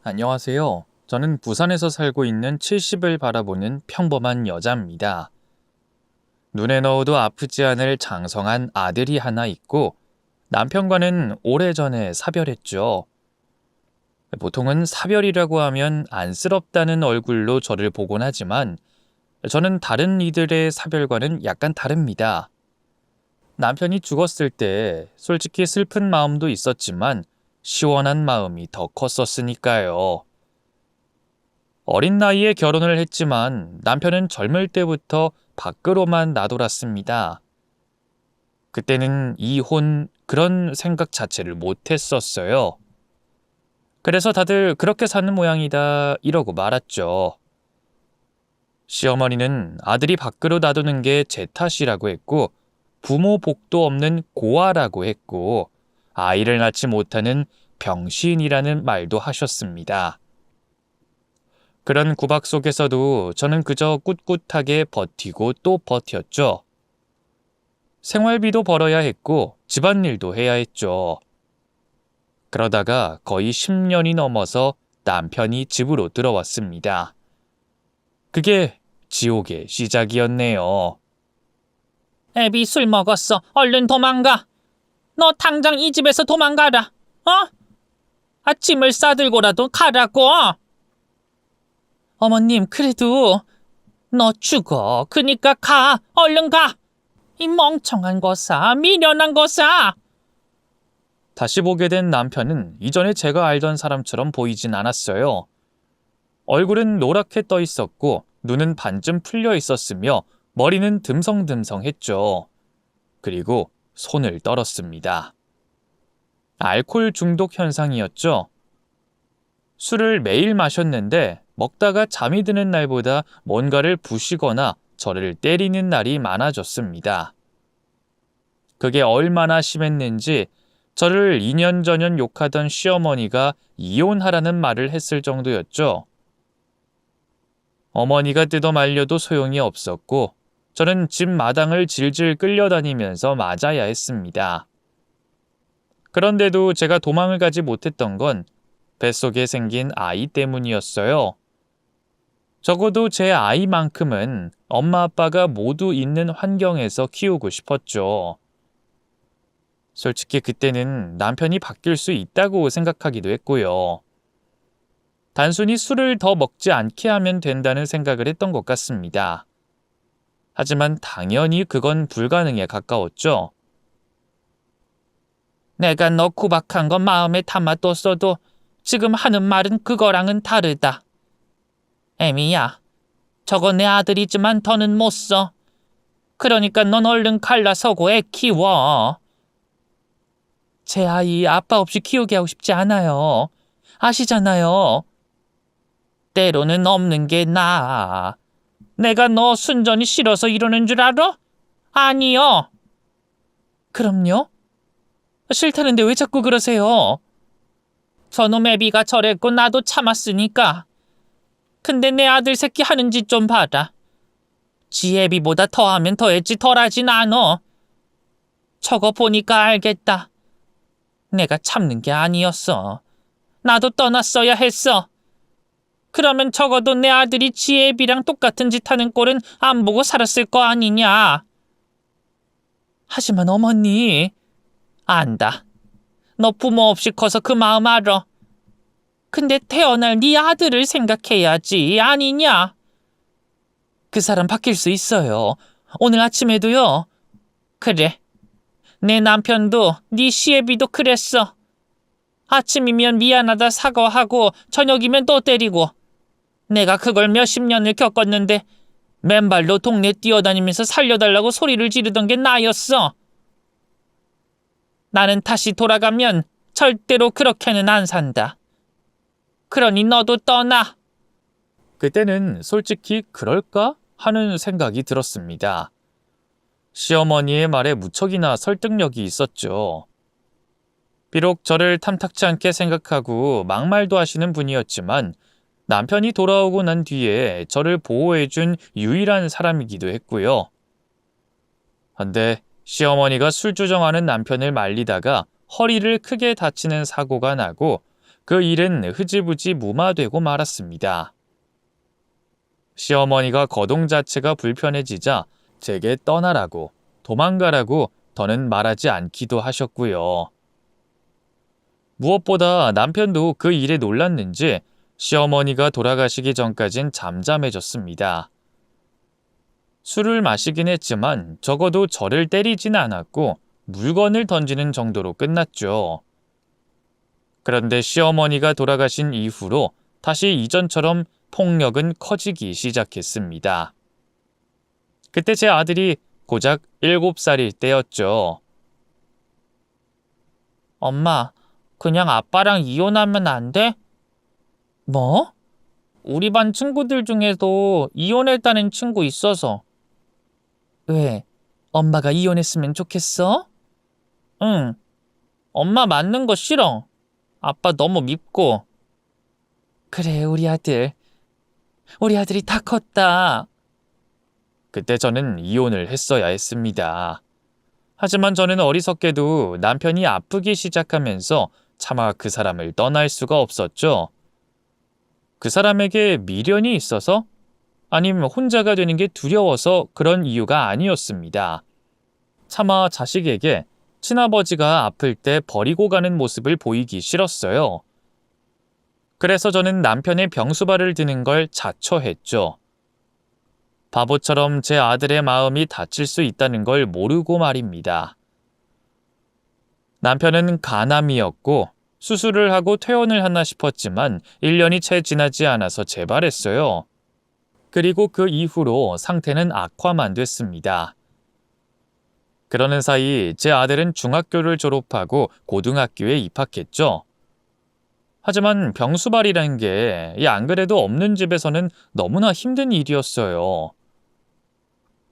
안녕하세요. 저는 부산에서 살고 있는 70을 바라보는 평범한 여자입니다. 눈에 넣어도 아프지 않을 장성한 아들이 하나 있고 남편과는 오래전에 사별했죠. 보통은 사별이라고 하면 안쓰럽다는 얼굴로 저를 보곤 하지만 저는 다른 이들의 사별과는 약간 다릅니다. 남편이 죽었을 때 솔직히 슬픈 마음도 있었지만 시원한 마음이 더 컸었으니까요. 어린 나이에 결혼을 했지만 남편은 젊을 때부터 밖으로만 나돌았습니다. 그때는 이혼 그런 생각 자체를 못 했었어요. 그래서 다들 그렇게 사는 모양이다 이러고 말았죠. 시어머니는 아들이 밖으로 놔두는 게 제 탓이라고 했고 부모 복도 없는 고아라고 했고 아이를 낳지 못하는 병신이라는 말도 하셨습니다. 그런 구박 속에서도 저는 그저 꿋꿋하게 버티고 또 버텼죠. 생활비도 벌어야 했고 집안일도 해야 했죠. 그러다가 거의 10년이 넘어서 남편이 집으로 들어왔습니다. 그게 지옥의 시작이었네요. 애비 술 먹었어. 얼른 도망가. 너 당장 이 집에서 도망가라. 짐을 싸들고라도 가라고. 어머님, 그래도 너 죽어. 그니까 가. 얼른 가. 이 멍청한 거사. 미련한 거사. 다시 보게 된 남편은 이전에 제가 알던 사람처럼 보이진 않았어요. 얼굴은 노랗게 떠 있었고 눈은 반쯤 풀려 있었으며 머리는 듬성듬성했죠. 그리고 손을 떨었습니다. 알코올 중독 현상이었죠. 술을 매일 마셨는데 먹다가 잠이 드는 날보다 뭔가를 부시거나 저를 때리는 날이 많아졌습니다. 그게 얼마나 심했는지 저를 2년 전년 욕하던 시어머니가 이혼하라는 말을 했을 정도였죠. 어머니가 뜯어 말려도 소용이 없었고 저는 집 마당을 질질 끌려다니면서 맞아야 했습니다. 그런데도 제가 도망을 가지 못했던 건 뱃속에 생긴 아이 때문이었어요. 적어도 제 아이만큼은 엄마 아빠가 모두 있는 환경에서 키우고 싶었죠. 솔직히 그때는 남편이 바뀔 수 있다고 생각하기도 했고요. 단순히 술을 더 먹지 않게 하면 된다는 생각을 했던 것 같습니다. 하지만 당연히 그건 불가능에 가까웠죠. 내가 너 구박한 거 마음에 담아뒀어도 지금 하는 말은 그거랑은 다르다. 애미야, 저거 내 아들이지만 더는 못 써. 그러니까 넌 얼른 갈라서고 애 키워. 제 아이 아빠 없이 키우게 하고 싶지 않아요. 아시잖아요. 때로는 없는 게 나아. 내가 너 순전히 싫어서 이러는 줄 알아? 아니요. 그럼요? 싫다는데 왜 자꾸 그러세요? 저놈 애비가 저랬고 나도 참았으니까. 근데 내 아들 새끼 하는 짓 좀 봐라. 지 애비보다 더하면 더했지 덜하진 않어. 저거 보니까 알겠다. 내가 참는 게 아니었어. 나도 떠났어야 했어. 그러면 적어도 내 아들이 지 애비랑 똑같은 짓 하는 꼴은 안 보고 살았을 거 아니냐. 하지만 어머니, 안다. 너 부모 없이 커서 그 마음 알아. 근데 태어날 네 아들을 생각해야지, 아니냐? 그 사람 바뀔 수 있어요. 오늘 아침에도요. 그래. 내 남편도 네 시애비도 그랬어. 아침이면 미안하다 사과하고 저녁이면 또 때리고. 내가 그걸 몇십 년을 겪었는데 맨발로 동네 뛰어다니면서 살려달라고 소리를 지르던 게 나였어. 나는 다시 돌아가면 절대로 그렇게는 안 산다. 그러니 너도 떠나. 그때는 솔직히 그럴까 하는 생각이 들었습니다. 시어머니의 말에 무척이나 설득력이 있었죠. 비록 저를 탐탁치 않게 생각하고 막말도 하시는 분이었지만 남편이 돌아오고 난 뒤에 저를 보호해준 유일한 사람이기도 했고요. 근데 시어머니가 술주정하는 남편을 말리다가 허리를 크게 다치는 사고가 나고 그 일은 흐지부지 무마되고 말았습니다. 시어머니가 거동 자체가 불편해지자 제게 떠나라고, 도망가라고 더는 말하지 않기도 하셨고요. 무엇보다 남편도 그 일에 놀랐는지 시어머니가 돌아가시기 전까진 잠잠해졌습니다. 술을 마시긴 했지만 적어도 저를 때리진 않았고 물건을 던지는 정도로 끝났죠. 그런데 시어머니가 돌아가신 이후로 다시 이전처럼 폭력은 커지기 시작했습니다. 그때 제 아들이 고작 7살일 때였죠. 엄마, 그냥 아빠랑 이혼하면 안 돼? 뭐? 우리 반 친구들 중에도 이혼했다는 친구 있어서. 왜? 엄마가 이혼했으면 좋겠어? 응. 엄마 맞는 거 싫어. 아빠 너무 밉고. 그래, 우리 아들. 우리 아들이 다 컸다. 그때 저는 이혼을 했어야 했습니다. 하지만 저는 어리석게도 남편이 아프기 시작하면서 차마 그 사람을 떠날 수가 없었죠. 그 사람에게 미련이 있어서? 아니면 혼자가 되는 게 두려워서 그런 이유가 아니었습니다. 차마 자식에게 친아버지가 아플 때 버리고 가는 모습을 보이기 싫었어요. 그래서 저는 남편의 병수발을 드는 걸 자처했죠. 바보처럼 제 아들의 마음이 다칠 수 있다는 걸 모르고 말입니다. 남편은 간암이었고 수술을 하고 퇴원을 하나 싶었지만 1년이 채 지나지 않아서 재발했어요. 그리고 그 이후로 상태는 악화만 됐습니다. 그러는 사이 제 아들은 중학교를 졸업하고 고등학교에 입학했죠. 하지만 병수발이라는 게 안 그래도 없는 집에서는 너무나 힘든 일이었어요.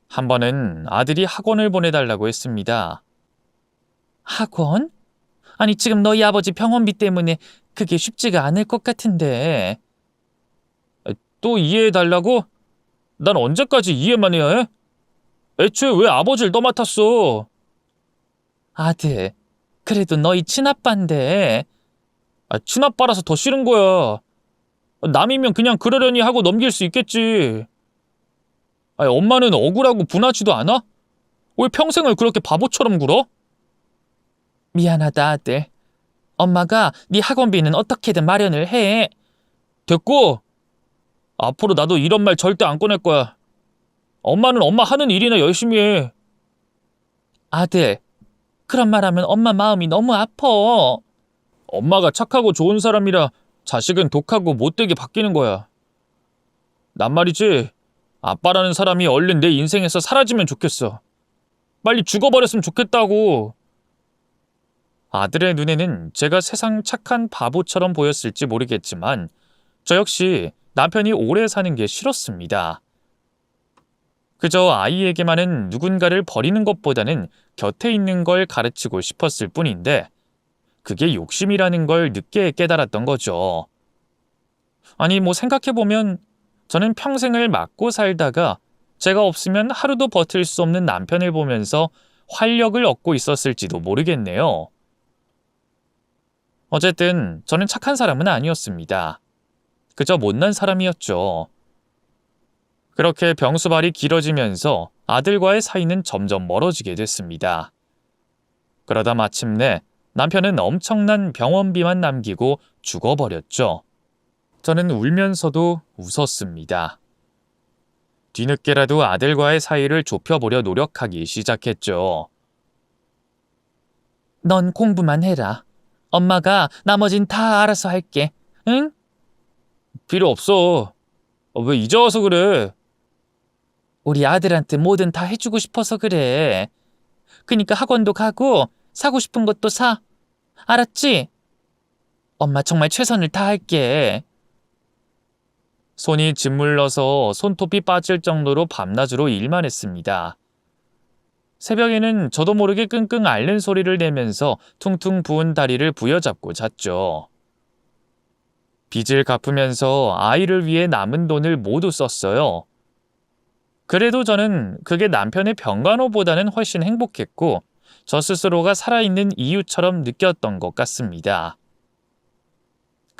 한 번은 아들이 학원을 보내달라고 했습니다. 학원? 아니, 지금 너희 아버지 병원비 때문에 그게 쉽지가 않을 것 같은데. 또 이해해달라고? 난 언제까지 이해만 해야 해? 애초에 왜 아버지를 떠맡았어? 아들, 그래도 너희 친아빠인데. 친아빠라서 더 싫은 거야. 남이면 그냥 그러려니 하고 넘길 수 있겠지. 엄마는 억울하고 분하지도 않아? 왜 평생을 그렇게 바보처럼 굴어? 미안하다, 아들. 엄마가 네 학원비는 어떻게든 마련을 해. 됐고, 앞으로 나도 이런 말 절대 안 꺼낼 거야. 엄마는 엄마 하는 일이나 열심히 해. 아들, 그런 말하면 엄마 마음이 너무 아파. 엄마가 착하고 좋은 사람이라 자식은 독하고 못되게 바뀌는 거야. 난 말이지, 아빠라는 사람이 얼른 내 인생에서 사라지면 좋겠어. 빨리 죽어버렸으면 좋겠다고. 아들의 눈에는 제가 세상 착한 바보처럼 보였을지 모르겠지만 저 역시 남편이 오래 사는 게 싫었습니다. 그저 아이에게만은 누군가를 버리는 것보다는 곁에 있는 걸 가르치고 싶었을 뿐인데 그게 욕심이라는 걸 늦게 깨달았던 거죠. 아니 생각해보면 저는 평생을 맞고 살다가 제가 없으면 하루도 버틸 수 없는 남편을 보면서 활력을 얻고 있었을지도 모르겠네요. 어쨌든 저는 착한 사람은 아니었습니다. 그저 못난 사람이었죠. 그렇게 병수발이 길어지면서 아들과의 사이는 점점 멀어지게 됐습니다. 그러다 마침내 남편은 엄청난 병원비만 남기고 죽어버렸죠. 저는 울면서도 웃었습니다. 뒤늦게라도 아들과의 사이를 좁혀보려 노력하기 시작했죠. 넌 공부만 해라. 엄마가 나머진 다 알아서 할게. 응? 필요 없어. 왜 이제 와서 그래? 우리 아들한테 뭐든 다 해주고 싶어서 그래. 그니까 학원도 가고 사고 싶은 것도 사. 알았지? 엄마 정말 최선을 다할게. 손이 짓물러서 손톱이 빠질 정도로 밤낮으로 일만 했습니다. 새벽에는 저도 모르게 끙끙 앓는 소리를 내면서 퉁퉁 부은 다리를 부여잡고 잤죠. 빚을 갚으면서 아이를 위해 남은 돈을 모두 썼어요. 그래도 저는 그게 남편의 병간호보다는 훨씬 행복했고 저 스스로가 살아있는 이유처럼 느꼈던 것 같습니다.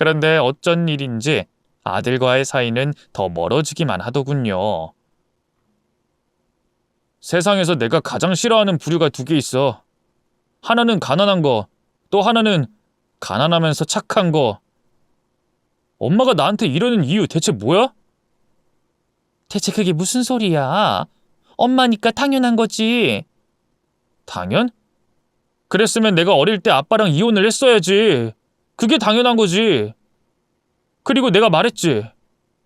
그런데 어쩐 일인지 아들과의 사이는 더 멀어지기만 하더군요. 세상에서 내가 가장 싫어하는 부류가 두 개 있어. 하나는 가난한 거, 또 하나는 가난하면서 착한 거. 엄마가 나한테 이러는 이유 대체 뭐야? 대체 그게 무슨 소리야? 엄마니까 당연한 거지. 당연? 그랬으면 내가 어릴 때 아빠랑 이혼을 했어야지. 그게 당연한 거지. 그리고 내가 말했지.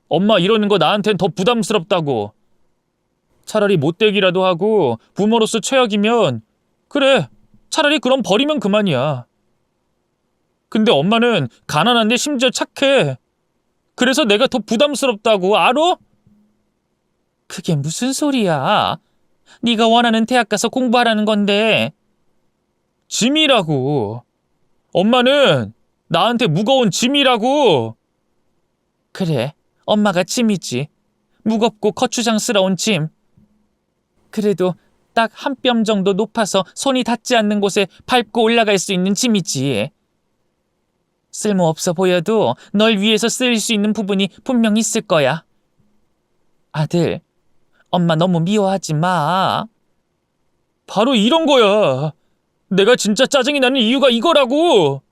엄마 이러는 거 나한텐 더 부담스럽다고. 차라리 못되기라도 하고 부모로서 최악이면 그래, 차라리 그럼 버리면 그만이야. 근데 엄마는 가난한데 심지어 착해. 그래서 내가 더 부담스럽다고, 알아? 그게 무슨 소리야? 네가 원하는 대학 가서 공부하라는 건데. 짐이라고. 엄마는 나한테 무거운 짐이라고. 그래, 엄마가 짐이지. 무겁고 거추장스러운 짐. 그래도 딱 한 뼘 정도 높아서 손이 닿지 않는 곳에 밟고 올라갈 수 있는 짐이지. 쓸모없어 보여도 널 위해서 쓰일 수 있는 부분이 분명 있을 거야. 아들, 엄마 너무 미워하지 마. 바로 이런 거야. 내가 진짜 짜증이 나는 이유가 이거라고.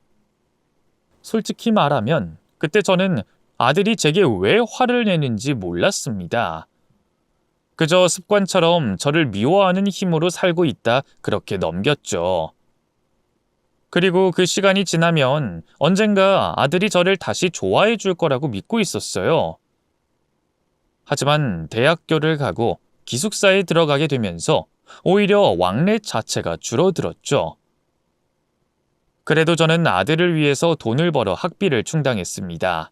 솔직히 말하면 그때 저는 아들이 제게 왜 화를 내는지 몰랐습니다. 그저 습관처럼 저를 미워하는 힘으로 살고 있다 그렇게 넘겼죠. 그리고 그 시간이 지나면 언젠가 아들이 저를 다시 좋아해 줄 거라고 믿고 있었어요. 하지만 대학교를 가고 기숙사에 들어가게 되면서 오히려 왕래 자체가 줄어들었죠. 그래도 저는 아들을 위해서 돈을 벌어 학비를 충당했습니다.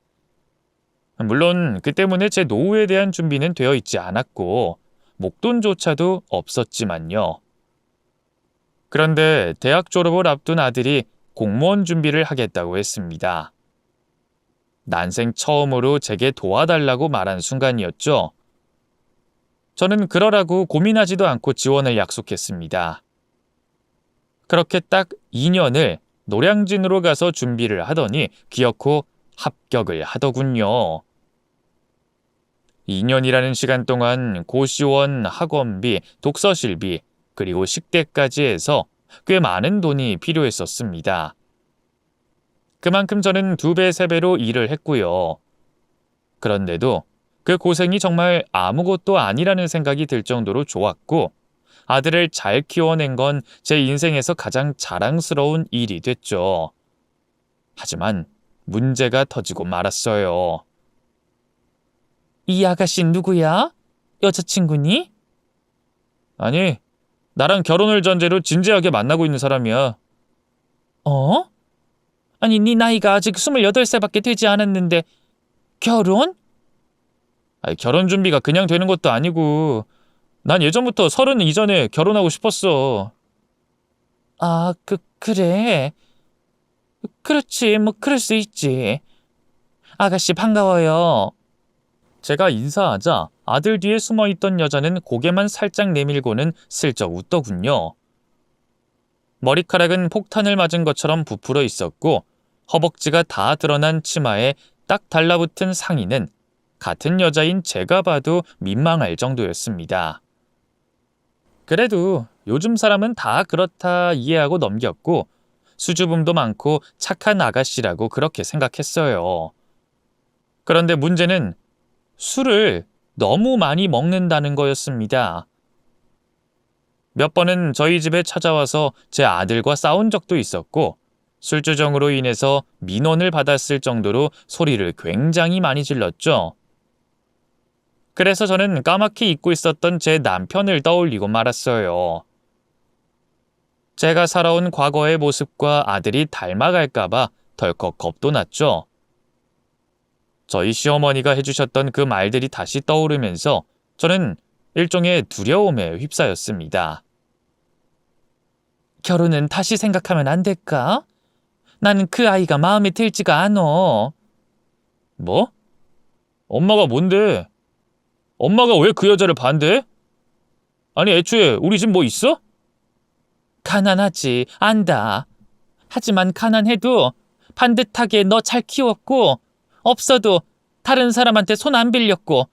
물론 그 때문에 제 노후에 대한 준비는 되어 있지 않았고 목돈조차도 없었지만요. 그런데 대학 졸업을 앞둔 아들이 공무원 준비를 하겠다고 했습니다. 난생 처음으로 제게 도와달라고 말한 순간이었죠. 저는 그러라고 고민하지도 않고 지원을 약속했습니다. 그렇게 딱 2년을 노량진으로 가서 준비를 하더니 기어코 합격을 하더군요. 2년이라는 시간 동안 고시원, 학원비, 독서실비, 그리고 식대까지 해서 꽤 많은 돈이 필요했었습니다. 그만큼 저는 2배, 3배로 일을 했고요. 그런데도 그 고생이 정말 아무것도 아니라는 생각이 들 정도로 좋았고 아들을 잘 키워낸 건 제 인생에서 가장 자랑스러운 일이 됐죠. 하지만 문제가 터지고 말았어요. 이 아가씨 누구야? 여자친구니? 아니, 나랑 결혼을 전제로 진지하게 만나고 있는 사람이야. 어? 아니, 네 나이가 아직 28살밖에 되지 않았는데 결혼? 아니, 결혼 준비가 그냥 되는 것도 아니고 난 예전부터 30 이전에 결혼하고 싶었어. 아, 그래. 그렇지, 뭐 그럴 수 있지. 아가씨 반가워요. 제가 인사하자 아들 뒤에 숨어있던 여자는 고개만 살짝 내밀고는 슬쩍 웃더군요. 머리카락은 폭탄을 맞은 것처럼 부풀어 있었고 허벅지가 다 드러난 치마에 딱 달라붙은 상의는 같은 여자인 제가 봐도 민망할 정도였습니다. 그래도 요즘 사람은 다 그렇다 이해하고 넘겼고 수줍음도 많고 착한 아가씨라고 그렇게 생각했어요. 그런데 문제는 술을 너무 많이 먹는다는 거였습니다. 몇 번은 저희 집에 찾아와서 제 아들과 싸운 적도 있었고 술주정으로 인해서 민원을 받았을 정도로 소리를 굉장히 많이 질렀죠. 그래서 저는 까맣게 잊고 있었던 제 남편을 떠올리고 말았어요. 제가 살아온 과거의 모습과 아들이 닮아갈까봐 덜컥 겁도 났죠. 저희 시어머니가 해주셨던 그 말들이 다시 떠오르면서 저는 일종의 두려움에 휩싸였습니다. 결혼은 다시 생각하면 안 될까? 나는 그 아이가 마음에 들지가 않어. 뭐? 엄마가 뭔데? 엄마가 왜 그 여자를 반대해? 아니 애초에 우리 집 뭐 있어? 가난하지, 안다. 하지만 가난해도 반듯하게 너 잘 키웠고 없어도 다른 사람한테 손 안 빌렸고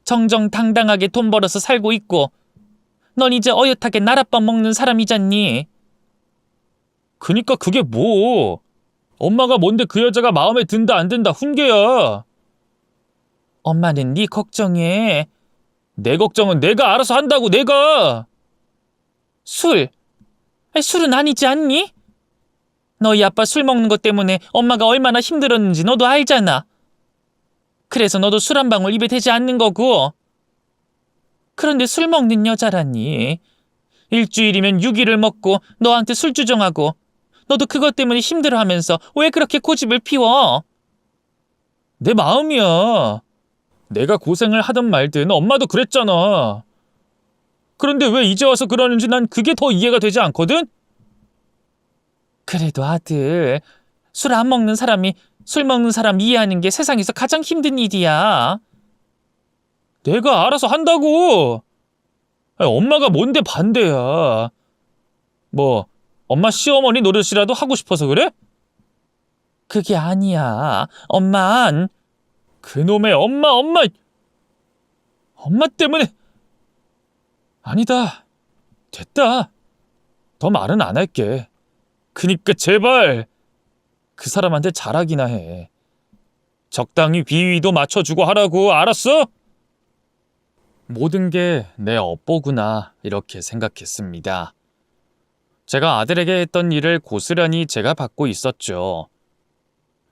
정정당당하게 돈 벌어서 살고 있고 넌 이제 어엿하게 나랏밥 먹는 사람이잖니. 그니까 그게 뭐? 엄마가 뭔데 그 여자가 마음에 든다 안 든다 훈계야. 엄마는 네 걱정해. 내 걱정은 내가 알아서 한다고 내가. 술. 술은 아니지 않니? 너희 아빠 술 먹는 것 때문에 엄마가 얼마나 힘들었는지 너도 알잖아. 그래서 너도 술 한 방울 입에 대지 않는 거고. 그런데 술 먹는 여자라니. 일주일이면 6일을 먹고 너한테 술 주정하고 너도 그것 때문에 힘들어하면서 왜 그렇게 고집을 피워? 내 마음이야. 내가 고생을 하든 말든 엄마도 그랬잖아. 그런데 왜 이제 와서 그러는지 난 그게 더 이해가 되지 않거든? 그래도 아들, 술 안 먹는 사람이 술 먹는 사람 이해하는 게 세상에서 가장 힘든 일이야. 내가 알아서 한다고. 아니, 엄마가 뭔데 반대야. 뭐 엄마 시어머니 노릇이라도 하고 싶어서 그래? 그게 아니야. 엄만 그놈의 엄마 때문에. 아니다. 됐다. 더 말은 안 할게. 그니까 제발 그 사람한테 잘하기나 해. 적당히 비위도 맞춰주고 하라고. 알았어? 모든 게 내 업보구나 이렇게 생각했습니다. 제가 아들에게 했던 일을 고스란히 제가 받고 있었죠.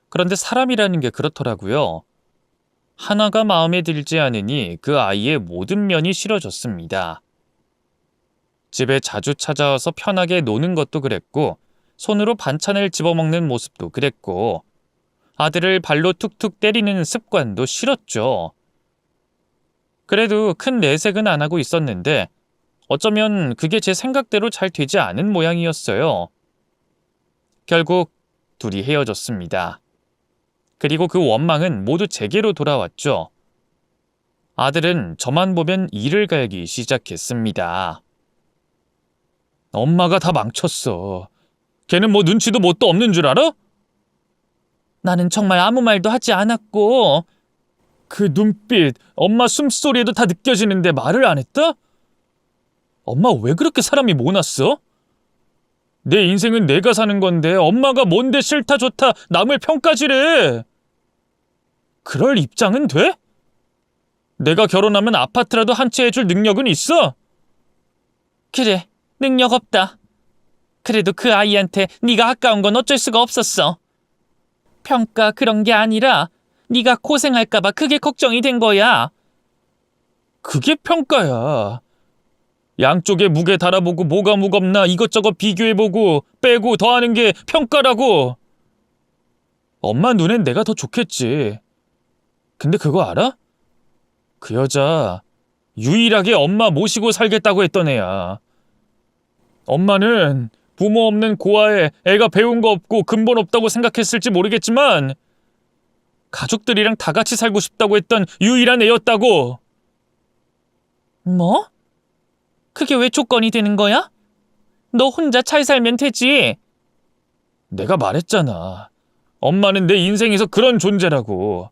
그런데 사람이라는 게 그렇더라고요. 하나가 마음에 들지 않으니 그 아이의 모든 면이 싫어졌습니다. 집에 자주 찾아와서 편하게 노는 것도 그랬고 손으로 반찬을 집어먹는 모습도 그랬고 아들을 발로 툭툭 때리는 습관도 싫었죠. 그래도 큰 내색은 안 하고 있었는데 어쩌면 그게 제 생각대로 잘 되지 않은 모양이었어요. 결국 둘이 헤어졌습니다. 그리고 그 원망은 모두 제게로 돌아왔죠. 아들은 저만 보면 이를 갈기 시작했습니다. 엄마가 다 망쳤어. 걔는 뭐 눈치도 뭣도 없는 줄 알아? 나는 정말 아무 말도 하지 않았고. 그 눈빛, 엄마 숨소리에도 다 느껴지는데 말을 안 했다? 엄마 왜 그렇게 사람이 모났어? 내 인생은 내가 사는 건데 엄마가 뭔데 싫다 좋다 남을 평가지래. 그럴 입장은 돼? 내가 결혼하면 아파트라도 한 채 해줄 능력은 있어? 그래, 능력 없다. 그래도 그 아이한테 네가 아까운 건 어쩔 수가 없었어. 평가 그런 게 아니라 네가 고생할까 봐 그게 걱정이 된 거야. 그게 평가야. 양쪽에 무게 달아보고 뭐가 무겁나 이것저것 비교해보고 빼고 더하는 게 평가라고. 엄마 눈엔 내가 더 좋겠지. 근데 그거 알아? 그 여자 유일하게 엄마 모시고 살겠다고 했던 애야. 엄마는 부모 없는 고아에 애가 배운 거 없고 근본 없다고 생각했을지 모르겠지만 가족들이랑 다 같이 살고 싶다고 했던 유일한 애였다고. 뭐? 그게 왜 조건이 되는 거야? 너 혼자 잘 살면 되지. 내가 말했잖아. 엄마는 내 인생에서 그런 존재라고.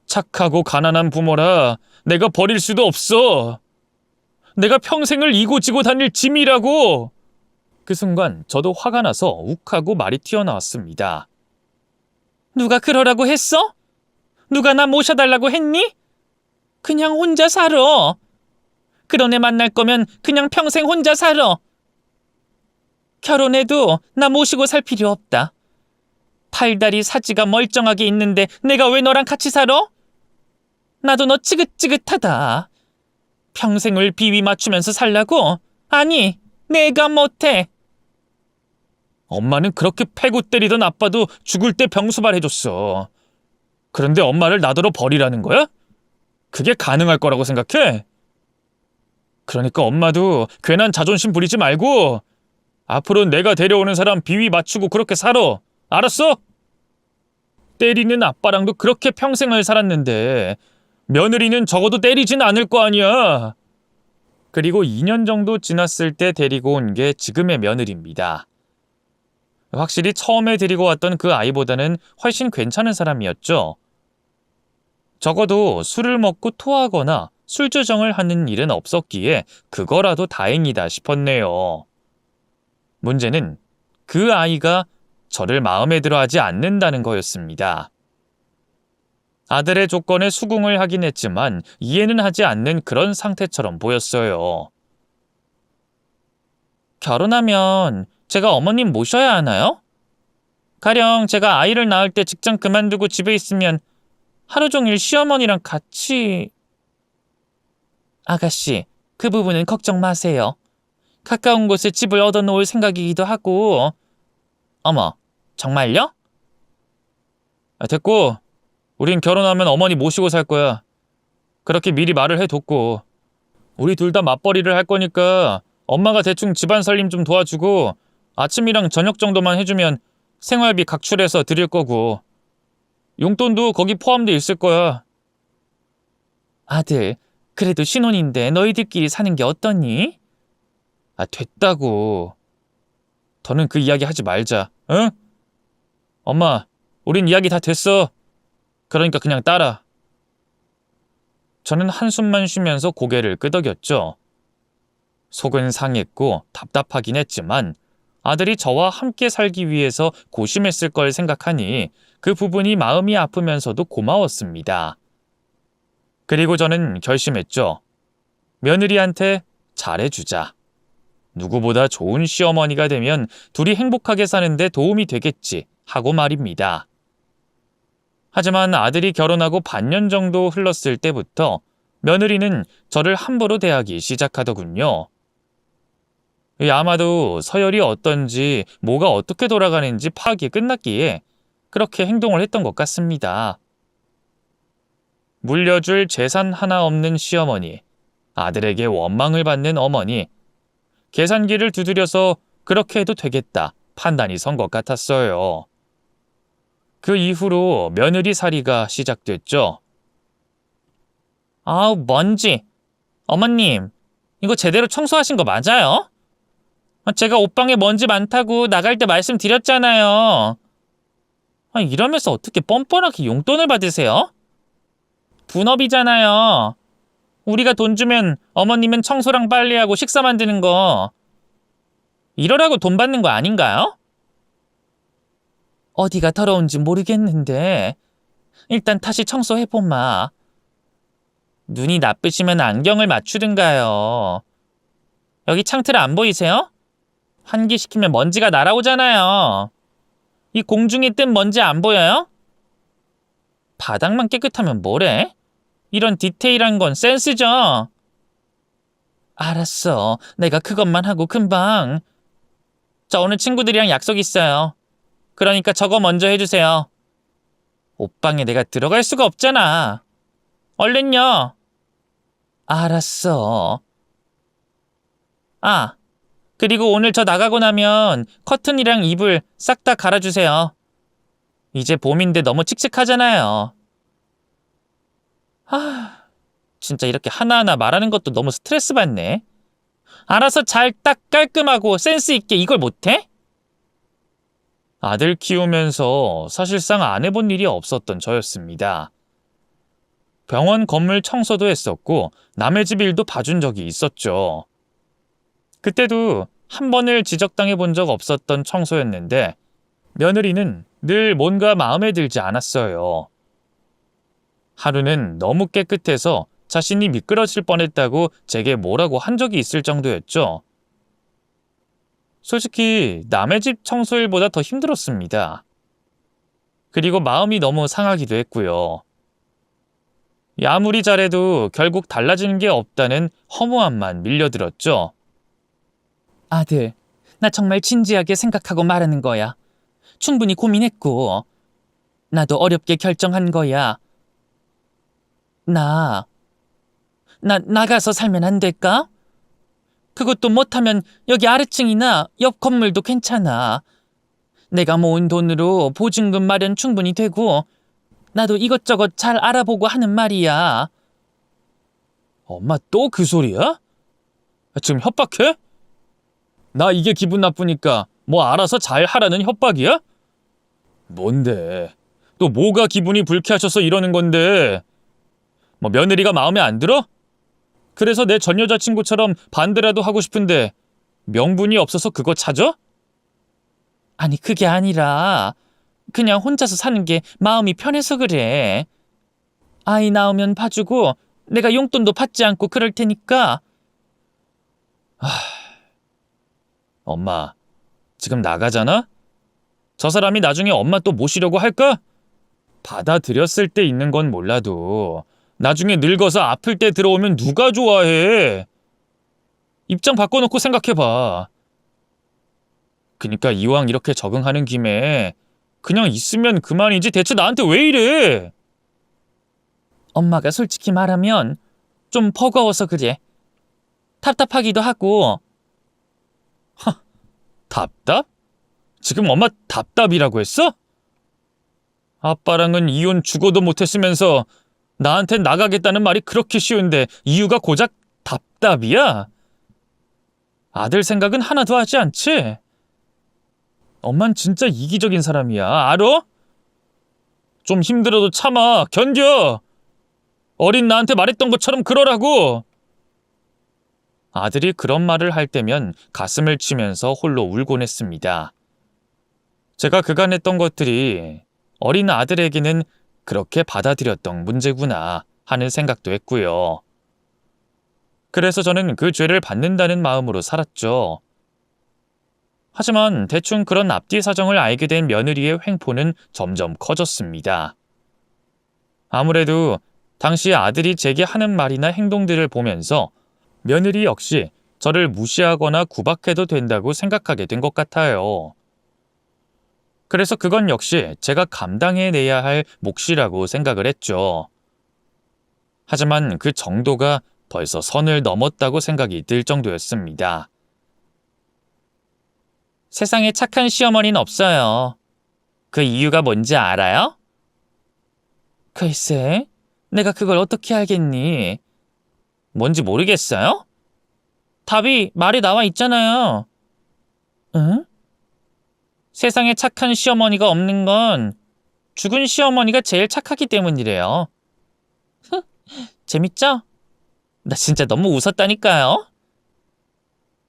착하고 가난한 부모라 내가 버릴 수도 없어. 내가 평생을 이고 지고 다닐 짐이라고. 그 순간 저도 화가 나서 욱하고 말이 튀어나왔습니다. 누가 그러라고 했어? 누가 나 모셔달라고 했니? 그냥 혼자 살아. 그런 애 만날 거면 그냥 평생 혼자 살아. 결혼해도 나 모시고 살 필요 없다. 팔다리 사지가 멀쩡하게 있는데 내가 왜 너랑 같이 살아? 나도 너 찌긋찌긋하다. 평생을 비위 맞추면서 살라고? 아니, 내가 못해. 엄마는 그렇게 패고 때리던 아빠도 죽을 때 병수발 해줬어. 그런데 엄마를 나더러 버리라는 거야? 그게 가능할 거라고 생각해? 그러니까 엄마도 괜한 자존심 부리지 말고 앞으로 내가 데려오는 사람 비위 맞추고 그렇게 살아. 알았어? 때리는 아빠랑도 그렇게 평생을 살았는데 며느리는 적어도 때리진 않을 거 아니야. 그리고 2년 정도 지났을 때 데리고 온 게 지금의 며느리입니다. 확실히 처음에 데리고 왔던 그 아이보다는 훨씬 괜찮은 사람이었죠. 적어도 술을 먹고 토하거나 술주정을 하는 일은 없었기에 그거라도 다행이다 싶었네요. 문제는 그 아이가 저를 마음에 들어 하지 않는다는 거였습니다. 아들의 조건에 수긍을 하긴 했지만 이해는 하지 않는 그런 상태처럼 보였어요. 결혼하면 제가 어머님 모셔야 하나요? 가령 제가 아이를 낳을 때 직장 그만두고 집에 있으면 하루 종일 시어머니랑 같이... 아가씨, 그 부분은 걱정 마세요. 가까운 곳에 집을 얻어놓을 생각이기도 하고... 어머, 정말요? 됐고, 우린 결혼하면 어머니 모시고 살 거야. 그렇게 미리 말을 해뒀고. 우리 둘 다 맞벌이를 할 거니까 엄마가 대충 집안 살림 좀 도와주고 아침이랑 저녁 정도만 해주면 생활비 각출해서 드릴 거고. 용돈도 거기 포함돼 있을 거야. 아들, 그래도 신혼인데 너희들끼리 사는 게 어떠니? 됐다고. 더는 그 이야기 하지 말자, 응? 엄마, 우린 이야기 다 됐어. 그러니까 그냥 따라. 저는 한숨만 쉬면서 고개를 끄덕였죠. 속은 상했고 답답하긴 했지만 아들이 저와 함께 살기 위해서 고심했을 걸 생각하니 그 부분이 마음이 아프면서도 고마웠습니다. 그리고 저는 결심했죠. 며느리한테 잘해주자. 누구보다 좋은 시어머니가 되면 둘이 행복하게 사는데 도움이 되겠지 하고 말입니다. 하지만 아들이 결혼하고 반년 정도 흘렀을 때부터 며느리는 저를 함부로 대하기 시작하더군요. 아마도 서열이 어떤지 뭐가 어떻게 돌아가는지 파악이 끝났기에 그렇게 행동을 했던 것 같습니다. 물려줄 재산 하나 없는 시어머니, 아들에게 원망을 받는 어머니, 계산기를 두드려서 그렇게 해도 되겠다 판단이 선 것 같았어요. 그 이후로 며느리 살이가 시작됐죠. 아우, 먼지. 어머님, 이거 제대로 청소하신 거 맞아요? 제가 옷방에 먼지 많다고 나갈 때 말씀드렸잖아요. 이러면서 어떻게 뻔뻔하게 용돈을 받으세요? 분업이잖아요. 우리가 돈 주면 어머님은 청소랑 빨래하고 식사 만드는 거. 이러라고 돈 받는 거 아닌가요? 어디가 더러운지 모르겠는데 일단 다시 청소해보마. 눈이 나쁘시면 안경을 맞추든가요. 여기 창틀 안 보이세요? 환기시키면 먼지가 날아오잖아요. 이 공중에 뜬 먼지 안 보여요? 바닥만 깨끗하면 뭐래? 이런 디테일한 건 센스죠. 알았어. 내가 그것만 하고 금방. 저 오늘 친구들이랑 약속 있어요. 그러니까 저거 먼저 해주세요. 옷방에 내가 들어갈 수가 없잖아. 얼른요. 알았어. 그리고 오늘 저 나가고 나면 커튼이랑 이불 싹 다 갈아주세요. 이제 봄인데 너무 칙칙하잖아요. 진짜 이렇게 하나하나 말하는 것도 너무 스트레스 받네. 알아서 잘 딱 깔끔하고 센스 있게 이걸 못해? 아들 키우면서 사실상 안 해본 일이 없었던 저였습니다. 병원 건물 청소도 했었고 남의 집 일도 봐준 적이 있었죠. 그때도 한 번을 지적당해 본 적 없었던 청소였는데 며느리는 늘 뭔가 마음에 들지 않았어요. 하루는 너무 깨끗해서 자신이 미끄러질 뻔했다고 제게 뭐라고 한 적이 있을 정도였죠. 솔직히 남의 집 청소일보다 더 힘들었습니다. 그리고 마음이 너무 상하기도 했고요. 아무리 잘해도 결국 달라지는 게 없다는 허무함만 밀려들었죠. 아들, 나 정말 진지하게 생각하고 말하는 거야. 충분히 고민했고 나도 어렵게 결정한 거야. 나가서 살면 안 될까? 그것도 못하면 여기 아래층이나 옆 건물도 괜찮아. 내가 모은 돈으로 보증금 마련 충분히 되고 나도 이것저것 잘 알아보고 하는 말이야. 엄마 또 그 소리야? 지금 협박해? 나 이게 기분 나쁘니까 뭐 알아서 잘 하라는 협박이야? 뭔데? 또 뭐가 기분이 불쾌하셔서 이러는 건데? 뭐 며느리가 마음에 안 들어? 그래서 내 전 여자친구처럼 반대라도 하고 싶은데 명분이 없어서 그거 찾아? 아니, 그게 아니라 그냥 혼자서 사는 게 마음이 편해서 그래. 아이 낳으면 봐주고 내가 용돈도 받지 않고 그럴 테니까. 엄마, 지금 나가잖아? 저 사람이 나중에 엄마 또 모시려고 할까? 받아들였을 때 있는 건 몰라도 나중에 늙어서 아플 때 들어오면 누가 좋아해? 입장 바꿔놓고 생각해봐. 그니까 이왕 이렇게 적응하는 김에 그냥 있으면 그만이지 대체 나한테 왜 이래? 엄마가 솔직히 말하면 좀 버거워서 그래. 답답하기도 하고. 답답? 지금 엄마 답답이라고 했어? 아빠랑은 이혼 죽어도 못했으면서 나한테 나가겠다는 말이 그렇게 쉬운데 이유가 고작 답답이야? 아들 생각은 하나도 하지 않지? 엄만 진짜 이기적인 사람이야, 알아? 좀 힘들어도 참아, 견뎌! 어린 나한테 말했던 것처럼 그러라고! 아들이 그런 말을 할 때면 가슴을 치면서 홀로 울곤 했습니다. 제가 그간 했던 것들이 어린 아들에게는 그렇게 받아들였던 문제구나 하는 생각도 했고요. 그래서 저는 그 죄를 받는다는 마음으로 살았죠. 하지만 대충 그런 앞뒤 사정을 알게 된 며느리의 횡포는 점점 커졌습니다. 아무래도 당시 아들이 제게 하는 말이나 행동들을 보면서 며느리 역시 저를 무시하거나 구박해도 된다고 생각하게 된 것 같아요. 그래서 그건 역시 제가 감당해내야 할 몫이라고 생각을 했죠. 하지만 그 정도가 벌써 선을 넘었다고 생각이 들 정도였습니다. 세상에 착한 시어머니는 없어요. 그 이유가 뭔지 알아요? 글쎄, 내가 그걸 어떻게 알겠니? 뭔지 모르겠어요? 답이 말에 나와 있잖아요. 응? 세상에 착한 시어머니가 없는 건 죽은 시어머니가 제일 착하기 때문이래요. 재밌죠? 나 진짜 너무 웃었다니까요.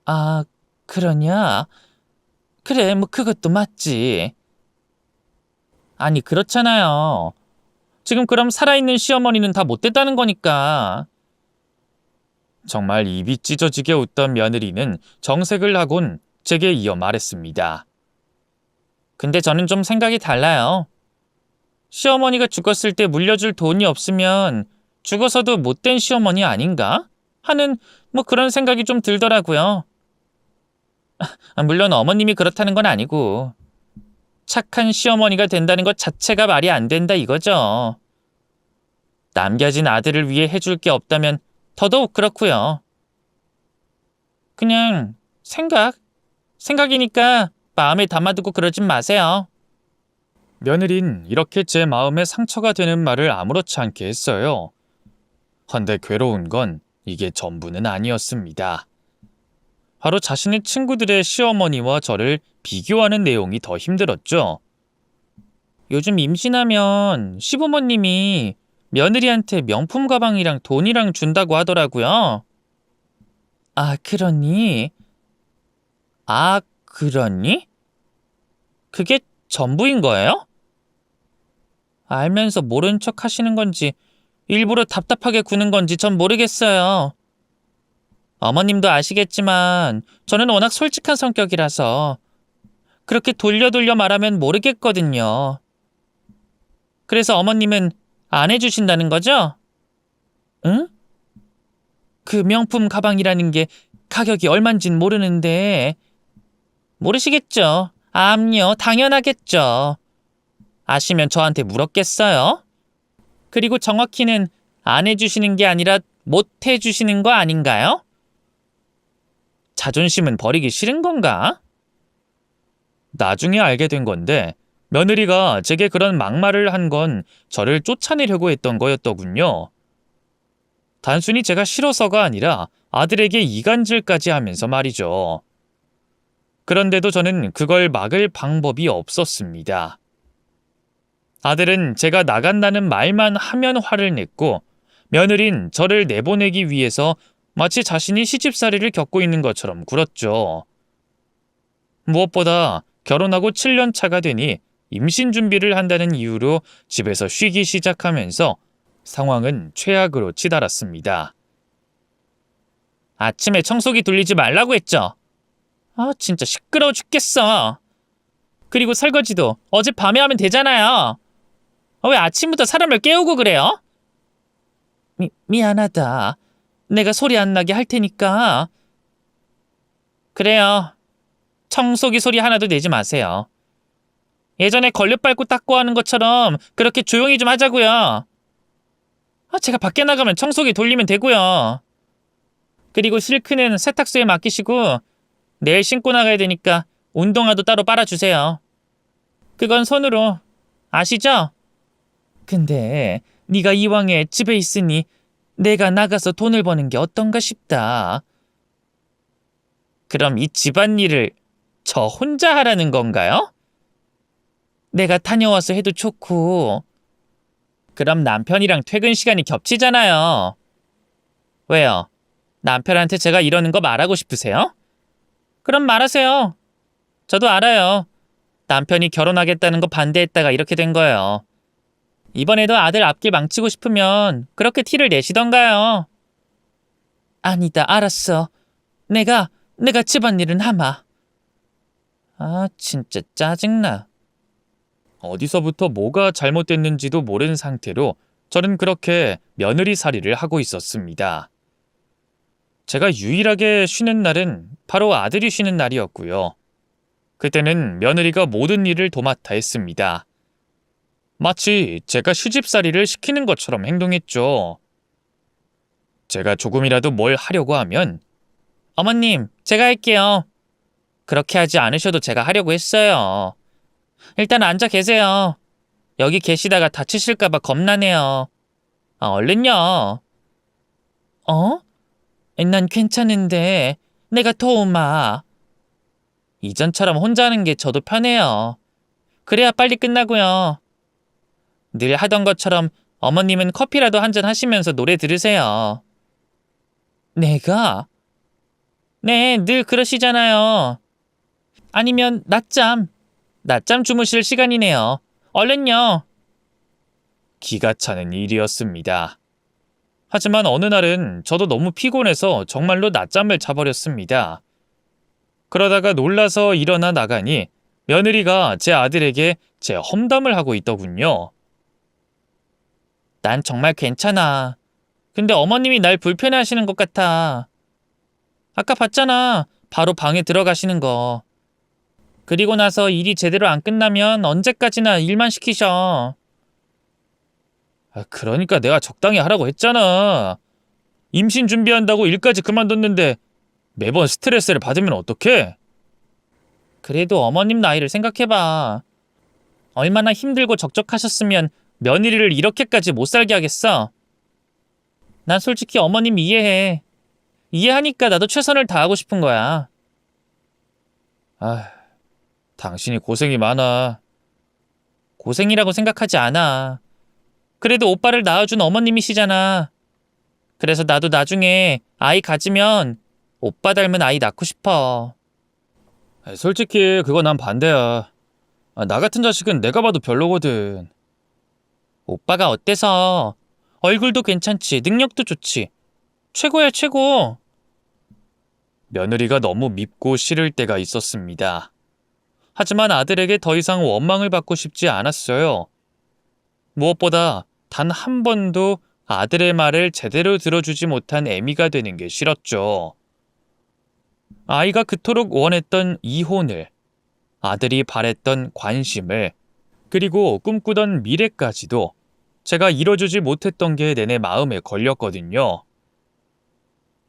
아, 그러냐? 그래, 뭐 그것도 맞지. 아니, 그렇잖아요. 지금 그럼 살아있는 시어머니는 다 못됐다는 거니까. 정말 입이 찢어지게 웃던 며느리는 정색을 하곤 제게 이어 말했습니다. 근데 저는 좀 생각이 달라요. 시어머니가 죽었을 때 물려줄 돈이 없으면 죽어서도 못된 시어머니 아닌가? 하는 뭐 그런 생각이 좀 들더라고요. 물론 어머님이 그렇다는 건 아니고 착한 시어머니가 된다는 것 자체가 말이 안 된다 이거죠. 남겨진 아들을 위해 해줄 게 없다면 더더욱 그렇고요. 그냥 생각이니까 마음에 담아두고 그러진 마세요. 며느린 이렇게 제 마음에 상처가 되는 말을 아무렇지 않게 했어요. 헌데 괴로운 건 이게 전부는 아니었습니다. 바로 자신의 친구들의 시어머니와 저를 비교하는 내용이 더 힘들었죠. 요즘 임신하면 시부모님이 며느리한테 명품 가방이랑 돈이랑 준다고 하더라고요. 아, 그러니? 그게 전부인 거예요? 알면서 모른 척 하시는 건지 일부러 답답하게 구는 건지 전 모르겠어요. 어머님도 아시겠지만 저는 워낙 솔직한 성격이라서 그렇게 돌려 말하면 모르겠거든요. 그래서 어머님은 안 해주신다는 거죠? 응? 그 명품 가방이라는 게 가격이 얼만진 모르는데 모르시겠죠? 암요, 당연하겠죠. 아시면 저한테 물었겠어요? 그리고 정확히는 안 해주시는 게 아니라 못 해주시는 거 아닌가요? 자존심은 버리기 싫은 건가? 나중에 알게 된 건데 며느리가 제게 그런 막말을 한 건 저를 쫓아내려고 했던 거였더군요. 단순히 제가 싫어서가 아니라 아들에게 이간질까지 하면서 말이죠. 그런데도 저는 그걸 막을 방법이 없었습니다. 아들은 제가 나간다는 말만 하면 화를 냈고 며느린 저를 내보내기 위해서 마치 자신이 시집살이를 겪고 있는 것처럼 굴었죠. 무엇보다 결혼하고 7년 차가 되니 임신 준비를 한다는 이유로 집에서 쉬기 시작하면서 상황은 최악으로 치달았습니다. 아침에 청소기 돌리지 말라고 했죠? 아, 진짜 시끄러워 죽겠어. 그리고 설거지도 어젯밤에 하면 되잖아요. 왜 아침부터 사람을 깨우고 그래요? 미안하다. 내가 소리 안 나게 할 테니까. 그래요. 청소기 소리 하나도 내지 마세요. 예전에 걸레 밟고 닦고 하는 것처럼 그렇게 조용히 좀 하자고요. 제가 밖에 나가면 청소기 돌리면 되고요. 그리고 실크는 세탁소에 맡기시고 내일 신고 나가야 되니까 운동화도 따로 빨아주세요. 그건 손으로. 아시죠? 근데 네가 이왕에 집에 있으니 내가 나가서 돈을 버는 게 어떤가 싶다. 그럼 이 집안일을 저 혼자 하라는 건가요? 내가 다녀와서 해도 좋고. 그럼 남편이랑 퇴근 시간이 겹치잖아요. 왜요? 남편한테 제가 이러는 거 말하고 싶으세요? 그럼 말하세요. 저도 알아요. 남편이 결혼하겠다는 거 반대했다가 이렇게 된 거예요. 이번에도 아들 앞길 망치고 싶으면 그렇게 티를 내시던가요. 아니다, 알았어. 내가 집안일은 하마. 진짜 짜증나. 어디서부터 뭐가 잘못됐는지도 모른 상태로 저는 그렇게 며느리살이를 하고 있었습니다. 제가 유일하게 쉬는 날은 바로 아들이 쉬는 날이었고요. 그때는 며느리가 모든 일을 도맡아 했습니다. 마치 제가 시집살이를 시키는 것처럼 행동했죠. 제가 조금이라도 뭘 하려고 하면 어머님, 제가 할게요. 그렇게 하지 않으셔도 제가 하려고 했어요. 일단 앉아 계세요. 여기 계시다가 다치실까봐 겁나네요. 얼른요. 난 괜찮은데 내가 도우마. 이전처럼 혼자 하는 게 저도 편해요. 그래야 빨리 끝나고요. 늘 하던 것처럼 어머님은 커피라도 한잔 하시면서 노래 들으세요. 내가? 네, 늘 그러시잖아요. 아니면 낮잠 주무실 시간이네요. 얼른요. 기가 차는 일이었습니다. 하지만 어느 날은 저도 너무 피곤해서 정말로 낮잠을 자버렸습니다. 그러다가 놀라서 일어나 나가니 며느리가 제 아들에게 제 험담을 하고 있더군요. 난 정말 괜찮아. 근데 어머님이 날 불편해하시는 것 같아. 아까 봤잖아. 바로 방에 들어가시는 거. 그리고 나서 일이 제대로 안 끝나면 언제까지나 일만 시키셔. 그러니까 내가 적당히 하라고 했잖아. 임신 준비한다고 일까지 그만뒀는데 매번 스트레스를 받으면 어떡해? 그래도 어머님 나이를 생각해봐. 얼마나 힘들고 적적하셨으면 며느리를 이렇게까지 못 살게 하겠어. 난 솔직히 어머님 이해해. 이해하니까 나도 최선을 다하고 싶은 거야. 당신이 고생이 많아. 고생이라고 생각하지 않아. 그래도 오빠를 낳아준 어머님이시잖아. 그래서 나도 나중에 아이 가지면 오빠 닮은 아이 낳고 싶어. 솔직히 그거 난 반대야. 나 같은 자식은 내가 봐도 별로거든. 오빠가 어때서? 얼굴도 괜찮지, 능력도 좋지. 최고야, 최고. 며느리가 너무 밉고 싫을 때가 있었습니다. 하지만 아들에게 더 이상 원망을 받고 싶지 않았어요. 무엇보다 단 한 번도 아들의 말을 제대로 들어주지 못한 애미가 되는 게 싫었죠. 아이가 그토록 원했던 이혼을, 아들이 바랬던 관심을, 그리고 꿈꾸던 미래까지도 제가 이뤄주지 못했던 게 내내 마음에 걸렸거든요.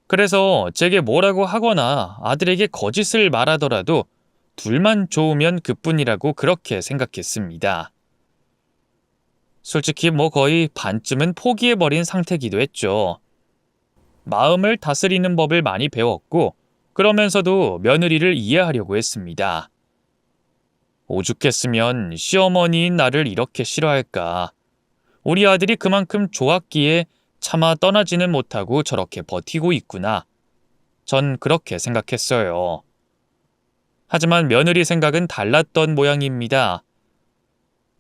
그래서 제게 뭐라고 하거나 아들에게 거짓을 말하더라도 둘만 좋으면 그뿐이라고 그렇게 생각했습니다. 솔직히 거의 반쯤은 포기해버린 상태기도 했죠. 마음을 다스리는 법을 많이 배웠고 그러면서도 며느리를 이해하려고 했습니다. 오죽했으면 시어머니인 나를 이렇게 싫어할까. 우리 아들이 그만큼 좋았기에 차마 떠나지는 못하고 저렇게 버티고 있구나. 전 그렇게 생각했어요. 하지만 며느리 생각은 달랐던 모양입니다.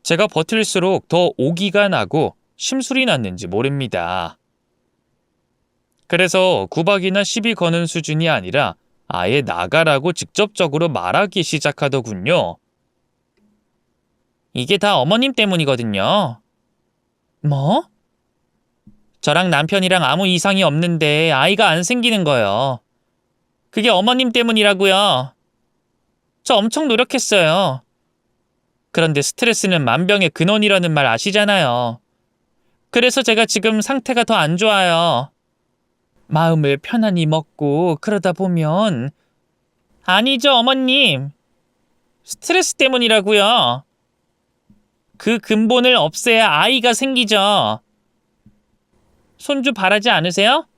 제가 버틸수록 더 오기가 나고 심술이 났는지 모릅니다. 그래서 구박이나 시비 거는 수준이 아니라 아예 나가라고 직접적으로 말하기 시작하더군요. 이게 다 어머님 때문이거든요. 뭐? 저랑 남편이랑 아무 이상이 없는데 아이가 안 생기는 거예요. 그게 어머님 때문이라고요. 저 엄청 노력했어요. 그런데 스트레스는 만병의 근원이라는 말 아시잖아요. 그래서 제가 지금 상태가 더 안 좋아요. 마음을 편안히 먹고 그러다 보면 아니죠, 어머님. 스트레스 때문이라고요. 그 근본을 없애야 아이가 생기죠. 손주 바라지 않으세요?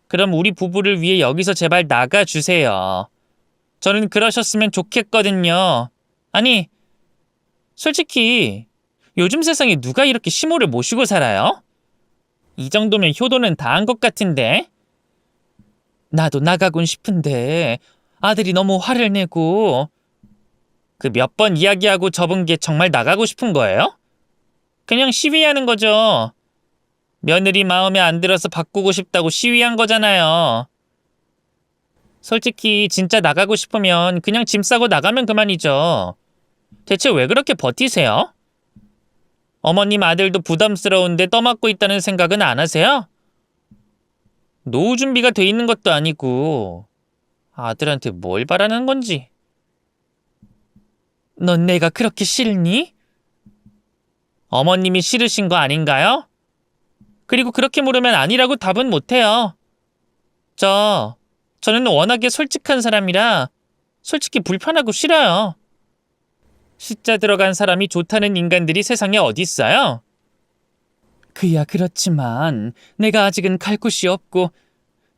그럼 우리 부부를 위해 여기서 제발 나가주세요. 저는 그러셨으면 좋겠거든요. 아니, 솔직히 요즘 세상에 누가 이렇게 시모를 모시고 살아요? 이 정도면 효도는 다 한 것 같은데. 나도 나가곤 싶은데 아들이 너무 화를 내고. 그 몇 번 이야기하고 접은 게 정말 나가고 싶은 거예요? 그냥 시위하는 거죠. 며느리 마음에 안 들어서 바꾸고 싶다고 시위한 거잖아요. 솔직히 진짜 나가고 싶으면 그냥 짐 싸고 나가면 그만이죠. 대체 왜 그렇게 버티세요? 어머님 아들도 부담스러운데 떠맡고 있다는 생각은 안 하세요? 노후 준비가 돼 있는 것도 아니고 아들한테 뭘 바라는 건지. 넌 내가 그렇게 싫니? 어머님이 싫으신 거 아닌가요? 그리고 그렇게 물으면 아니라고 답은 못해요. 저는 워낙에 솔직한 사람이라 솔직히 불편하고 싫어요. 숫자 들어간 사람이 좋다는 인간들이 세상에 어디 있어요? 그야 그렇지만 내가 아직은 갈 곳이 없고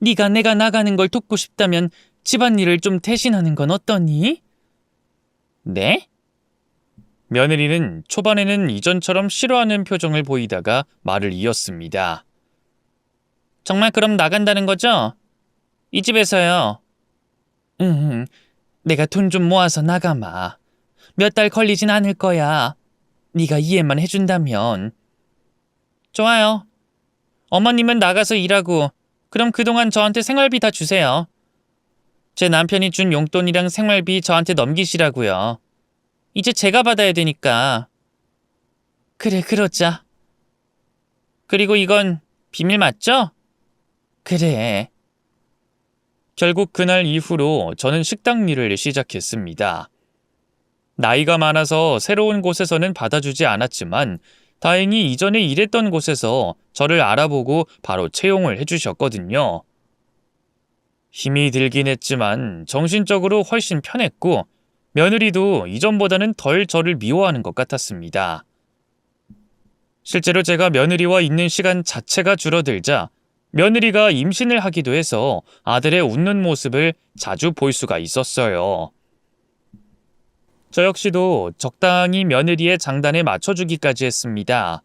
네가 내가 나가는 걸 돕고 싶다면 집안일을 좀 대신하는 건 어떠니? 네? 며느리는 초반에는 이전처럼 싫어하는 표정을 보이다가 말을 이었습니다. 정말 그럼 나간다는 거죠? 이 집에서요. 내가 돈 좀 모아서 나가마. 몇 달 걸리진 않을 거야. 네가 이해만 해준다면. 좋아요. 어머님은 나가서 일하고 그럼 그동안 저한테 생활비 다 주세요. 제 남편이 준 용돈이랑 생활비 저한테 넘기시라고요. 이제 제가 받아야 되니까. 그래, 그러자. 그리고 이건 비밀 맞죠? 그래. 결국 그날 이후로 저는 식당 일을 시작했습니다. 나이가 많아서 새로운 곳에서는 받아주지 않았지만 다행히 이전에 일했던 곳에서 저를 알아보고 바로 채용을 해주셨거든요. 힘이 들긴 했지만 정신적으로 훨씬 편했고 며느리도 이전보다는 덜 저를 미워하는 것 같았습니다. 실제로 제가 며느리와 있는 시간 자체가 줄어들자 며느리가 임신을 하기도 해서 아들의 웃는 모습을 자주 볼 수가 있었어요. 저 역시도 적당히 며느리의 장단에 맞춰주기까지 했습니다.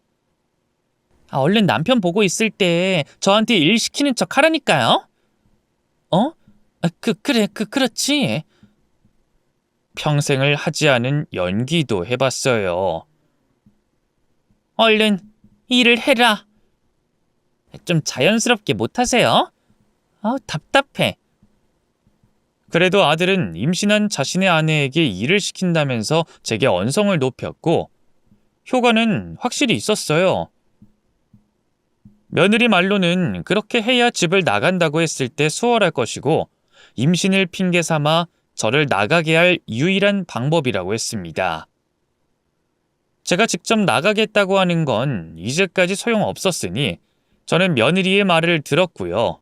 얼른 남편 보고 있을 때 저한테 일 시키는 척 하라니까요. 그렇지. 평생을 하지 않은 연기도 해봤어요. 얼른 일을 해라. 좀 자연스럽게 못하세요? 답답해. 그래도 아들은 임신한 자신의 아내에게 일을 시킨다면서 제게 언성을 높였고 효과는 확실히 있었어요. 며느리 말로는 그렇게 해야 집을 나간다고 했을 때 수월할 것이고 임신을 핑계 삼아 저를 나가게 할 유일한 방법이라고 했습니다. 제가 직접 나가겠다고 하는 건 이제까지 소용없었으니 저는 며느리의 말을 들었고요.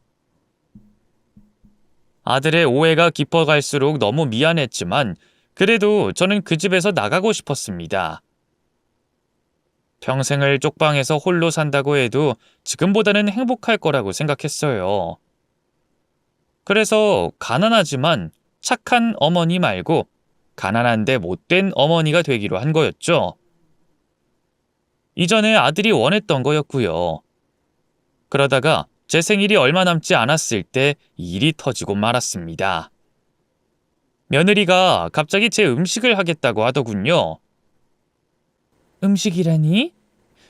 아들의 오해가 깊어갈수록 너무 미안했지만 그래도 저는 그 집에서 나가고 싶었습니다. 평생을 쪽방에서 홀로 산다고 해도 지금보다는 행복할 거라고 생각했어요. 그래서 가난하지만 착한 어머니 말고 가난한데 못된 어머니가 되기로 한 거였죠. 이전에 아들이 원했던 거였고요. 그러다가 제 생일이 얼마 남지 않았을 때 일이 터지고 말았습니다. 며느리가 갑자기 제 음식을 하겠다고 하더군요. 음식이라니?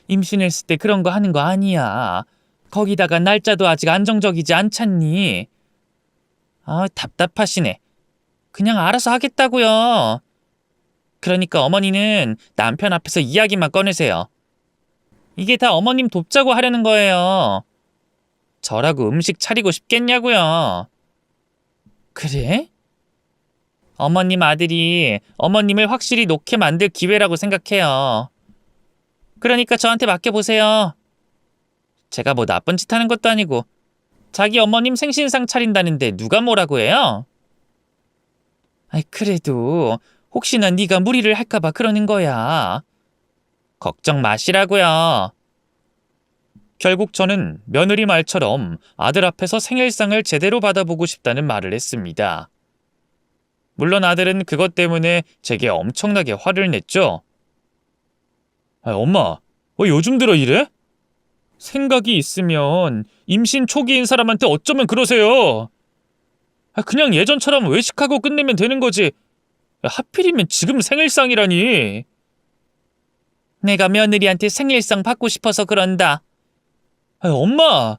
임신했을 때 그런 거 하는 거 아니야. 거기다가 날짜도 아직 안정적이지 않잖니. 아, 답답하시네. 그냥 알아서 하겠다고요. 그러니까 어머니는 남편 앞에서 이야기만 꺼내세요. 이게 다 어머님 돕자고 하려는 거예요. 저라고 음식 차리고 싶겠냐고요. 그래? 어머님 아들이 어머님을 확실히 놓게 만들 기회라고 생각해요. 그러니까 저한테 맡겨보세요. 제가 뭐 나쁜 짓 하는 것도 아니고 자기 어머님 생신상 차린다는데 누가 뭐라고 해요? 아이, 그래도 혹시나 네가 무리를 할까봐 그러는 거야. 걱정 마시라고요. 결국 저는 며느리 말처럼 아들 앞에서 생일상을 제대로 받아보고 싶다는 말을 했습니다. 물론 아들은 그것 때문에 제게 엄청나게 화를 냈죠. 엄마, 왜 요즘 들어 이래? 생각이 있으면 임신 초기인 사람한테 어쩌면 그러세요. 그냥 예전처럼 외식하고 끝내면 되는 거지. 하필이면 지금 생일상이라니. 내가 며느리한테 생일상 받고 싶어서 그런다. 엄마!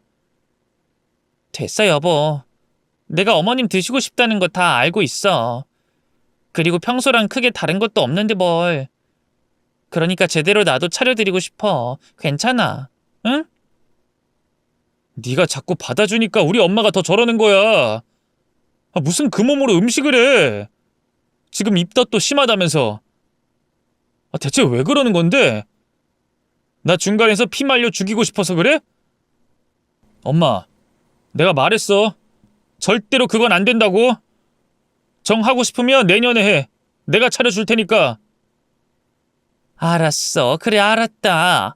됐어, 여보. 내가 어머님 드시고 싶다는 거 다 알고 있어. 그리고 평소랑 크게 다른 것도 없는데 뭘. 그러니까 제대로 나도 차려드리고 싶어. 괜찮아. 응? 네가 자꾸 받아주니까 우리 엄마가 더 저러는 거야. 무슨 그 몸으로 음식을 해. 지금 입덧도 심하다면서. 대체 왜 그러는 건데? 나 중간에서 피 말려 죽이고 싶어서 그래? 엄마, 내가 말했어. 절대로 그건 안 된다고. 정하고 싶으면 내년에 해. 내가 차려줄 테니까. 알았어. 그래, 알았다.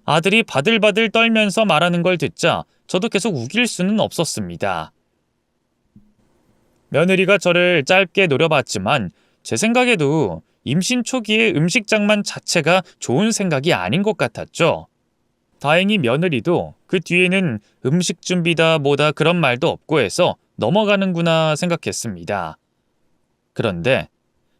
아들이 바들바들 떨면서 말하는 걸 듣자 저도 계속 우길 수는 없었습니다. 며느리가 저를 짧게 노려봤지만 제 생각에도 임신 초기에 음식장만 자체가 좋은 생각이 아닌 것 같았죠. 다행히 며느리도 그 뒤에는 음식 준비다 뭐다 그런 말도 없고 해서 넘어가는구나 생각했습니다. 그런데